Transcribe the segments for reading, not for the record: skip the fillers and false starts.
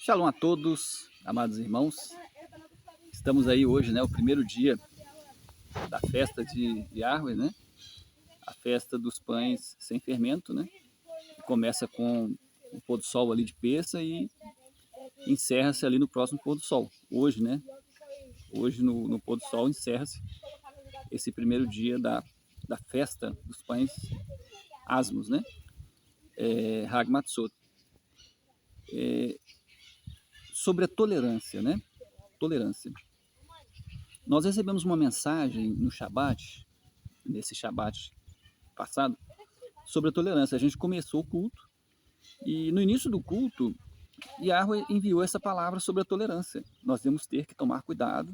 Shalom a todos, amados irmãos. Estamos aí hoje, o primeiro dia da festa de Yahweh, a festa dos pães sem fermento, que começa com o pôr do sol ali de Peça e encerra-se ali no próximo pôr do sol. Hoje, hoje no pôr do sol encerra-se esse primeiro dia da festa dos pães asmos, Hag Matzot. Sobre a tolerância, Tolerância. Nós recebemos uma mensagem no Shabat, nesse Shabat passado, sobre a tolerância. A gente começou o culto e no início do culto, Yahweh enviou essa palavra sobre a tolerância. Nós temos ter que tomar cuidado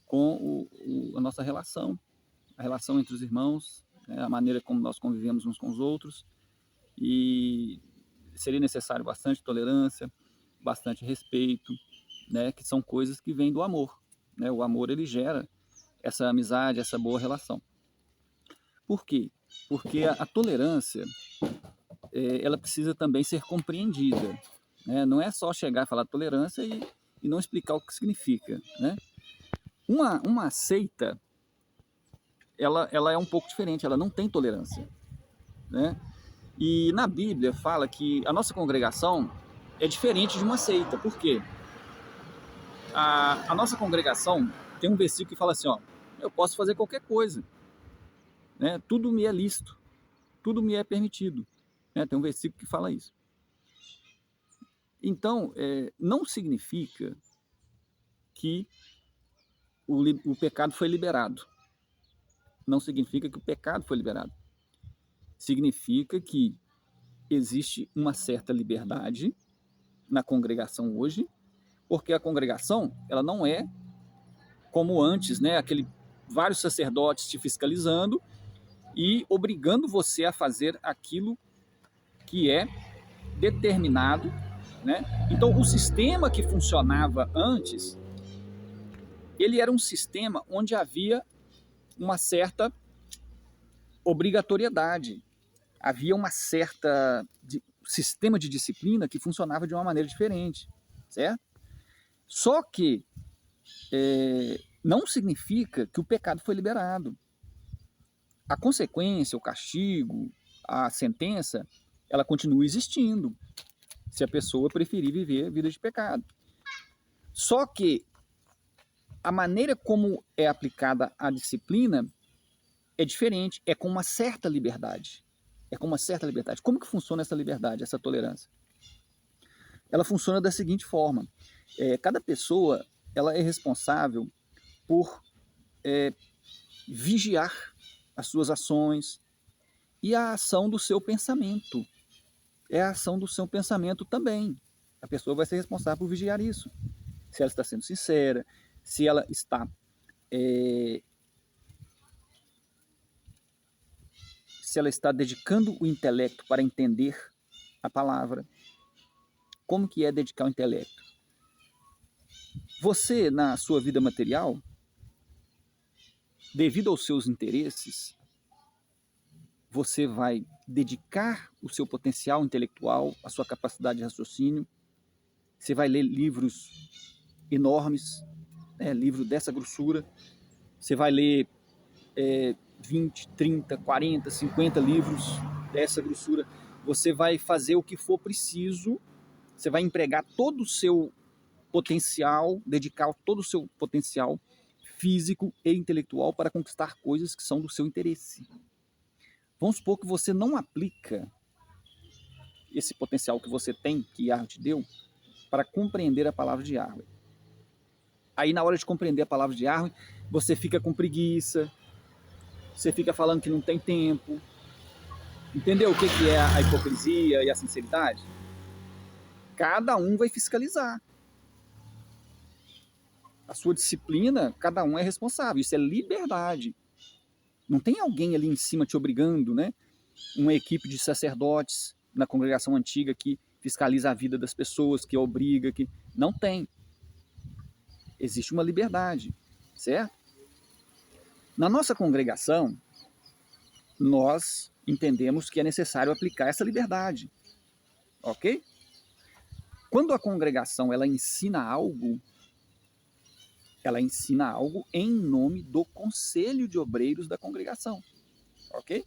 com a nossa relação, a relação entre os irmãos, a maneira como nós convivemos uns com os outros, e seria necessário bastante tolerância, bastante respeito, que são coisas que vêm do amor. O amor, ele gera essa amizade, essa boa relação. Por quê? Porque a tolerância, ela precisa também ser compreendida. Não é só chegar a falar tolerância e não explicar o que significa. Uma seita, ela é um pouco diferente, ela não tem tolerância. E na Bíblia fala que a nossa congregação é diferente de uma seita. Por quê? A nossa congregação tem um versículo que fala assim, eu posso fazer qualquer coisa, tudo me é lícito, tudo me é permitido, tem um versículo que fala isso. Então, não significa que o pecado foi liberado, não significa que o pecado foi liberado, significa que existe uma certa liberdade na congregação hoje, porque a congregação, ela não é como antes, vários sacerdotes te fiscalizando e obrigando você a fazer aquilo que é determinado, Então, o sistema que funcionava antes, ele era um sistema onde havia uma certa obrigatoriedade, havia uma certa sistema de disciplina que funcionava de uma maneira diferente, certo? Só que não significa que o pecado foi liberado. A consequência, o castigo, a sentença, ela continua existindo, se a pessoa preferir viver a vida de pecado. Só que a maneira como é aplicada a disciplina é diferente, é com uma certa liberdade. Como que funciona essa liberdade, essa tolerância? Ela funciona da seguinte forma: cada pessoa, ela é responsável por vigiar as suas ações e a ação do seu pensamento. É a ação do seu pensamento também. A pessoa vai ser responsável por vigiar isso. Se ela está sendo sincera, se ela está dedicando o intelecto para entender a palavra. Como que é dedicar o intelecto? Você, na sua vida material, devido aos seus interesses, você vai dedicar o seu potencial intelectual, a sua capacidade de raciocínio. Você vai ler livros enormes, livro dessa grossura. Você vai ler 20, 30, 40, 50 livros dessa grossura. Você vai fazer o que for preciso. Você vai empregar todo o seu potencial, dedicar todo o seu potencial físico e intelectual para conquistar coisas que são do seu interesse. Vamos supor que você não aplica esse potencial que você tem, que Yahweh te deu, para compreender a palavra de Yahweh. Aí, na hora de compreender a palavra de Yahweh, você fica com preguiça, você fica falando que não tem tempo. Entendeu o que é a hipocrisia e a sinceridade? Cada um vai fiscalizar. A sua disciplina, cada um é responsável. Isso é liberdade. Não tem alguém ali em cima te obrigando, Uma equipe de sacerdotes na congregação antiga que fiscaliza a vida das pessoas, que obriga, que... Não tem. Existe uma liberdade, certo? Na nossa congregação, nós entendemos que é necessário aplicar essa liberdade, ok? Quando a congregação ela ensina algo em nome do conselho de obreiros da congregação, ok?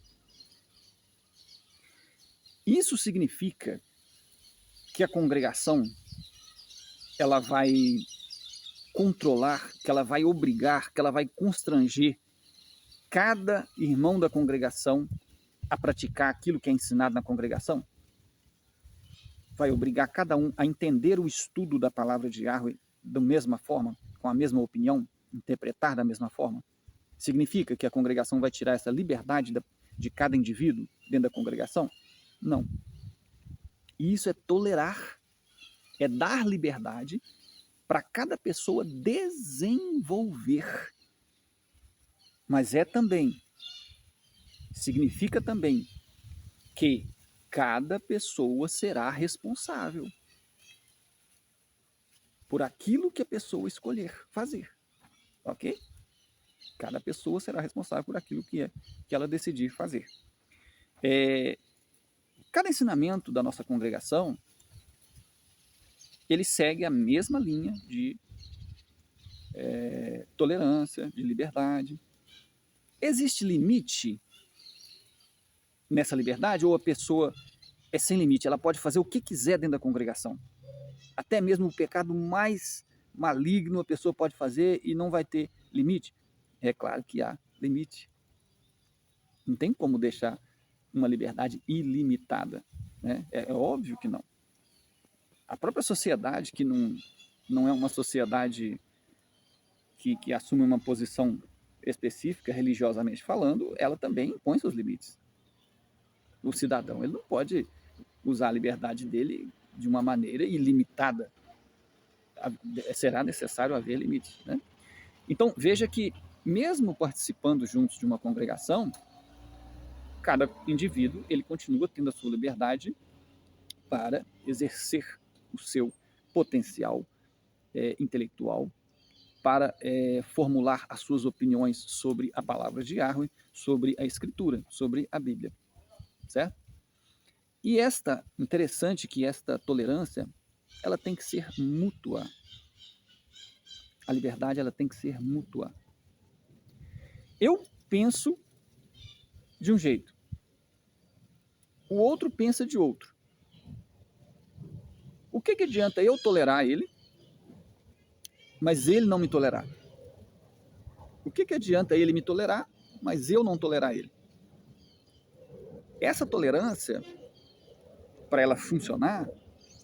Isso significa que a congregação ela vai controlar, que ela vai obrigar, que ela vai constranger cada irmão da congregação a praticar aquilo que é ensinado na congregação? Vai obrigar cada um a entender o estudo da palavra de Yahweh da mesma forma, com a mesma opinião, interpretar da mesma forma? Significa que a congregação vai tirar essa liberdade de cada indivíduo dentro da congregação? Não. E isso é tolerar, é dar liberdade para cada pessoa desenvolver. Mas significa também que cada pessoa será responsável por aquilo que a pessoa escolher fazer, ok? Cada pessoa será responsável por aquilo que ela decidir fazer. Cada ensinamento da nossa congregação, ele segue a mesma linha de tolerância, de liberdade. Existe limite nessa liberdade, ou a pessoa é sem limite, ela pode fazer o que quiser dentro da congregação? Até mesmo o pecado mais maligno a pessoa pode fazer e não vai ter limite? É claro que há limite. Não tem como deixar uma liberdade ilimitada, né? É óbvio que não. A própria sociedade, que não é uma sociedade que assume uma posição específica, religiosamente falando, ela também impõe seus limites. O cidadão ele não pode usar a liberdade dele de uma maneira ilimitada. Será necessário haver limite, né? Então, veja que, mesmo participando juntos de uma congregação, cada indivíduo ele continua tendo a sua liberdade para exercer o seu potencial intelectual, para formular as suas opiniões sobre a palavra de Yahweh, sobre a Escritura, sobre a Bíblia, certo? E interessante que esta tolerância, ela tem que ser mútua. A liberdade, ela tem que ser mútua. Eu penso de um jeito, o outro pensa de outro. O que adianta eu tolerar ele, mas ele não me tolerar? O que adianta ele me tolerar, mas eu não tolerar ele? Essa tolerância, para ela funcionar,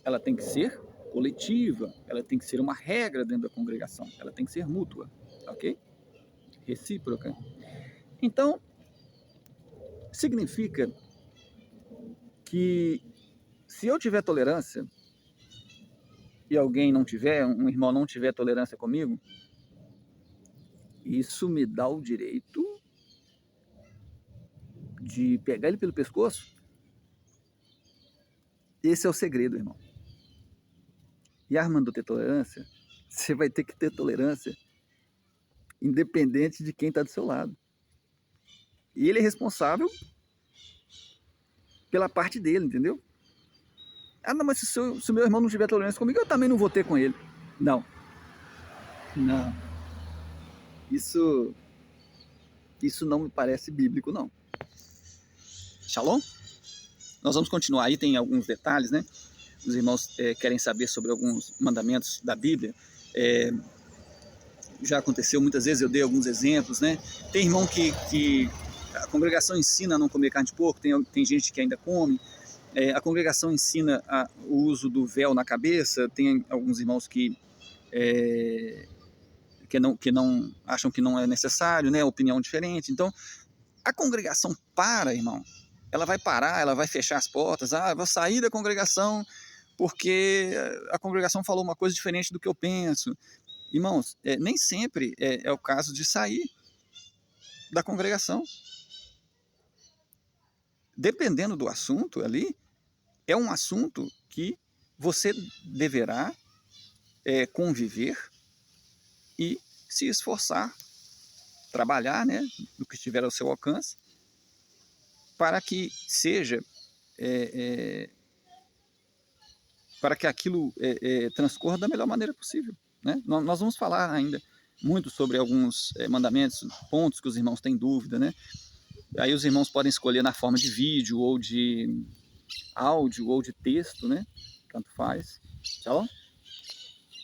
ela tem que ser coletiva, ela tem que ser uma regra dentro da congregação, ela tem que ser mútua, ok? Recíproca. Então, significa que se eu tiver tolerância e alguém não tiver, um irmão não tiver tolerância comigo, isso me dá o direito de pegar ele pelo pescoço. Esse é o segredo, irmão. E armando ter tolerância, você vai ter que ter tolerância independente de quem está do seu lado. E ele é responsável pela parte dele, entendeu? Ah, não, mas se o meu irmão não tiver tolerância comigo, eu também não vou ter com ele. Não. Não. Isso não me parece bíblico, não. Shalom? Nós vamos continuar aí, tem alguns detalhes, né? Os irmãos querem saber sobre alguns mandamentos da Bíblia. Já aconteceu muitas vezes, eu dei alguns exemplos, né? Tem irmão que a congregação ensina a não comer carne de porco, tem gente que ainda come. A congregação ensina o uso do véu na cabeça, tem alguns irmãos que não acham que não é necessário, né? Opinião diferente. Então, a congregação irmão, ela vai parar, ela vai fechar as portas, eu vou sair da congregação porque a congregação falou uma coisa diferente do que eu penso. Irmãos, nem sempre é o caso de sair da congregação. Dependendo do assunto ali, é um assunto que você deverá conviver e se esforçar, trabalhar, né, no que estiver ao seu alcance, para que seja para que aquilo transcorra da melhor maneira possível, né? Nós vamos falar ainda muito sobre alguns mandamentos, pontos que os irmãos têm dúvida, né? Aí os irmãos podem escolher na forma de vídeo, ou de áudio, ou de texto, né? Tanto faz, tá bom?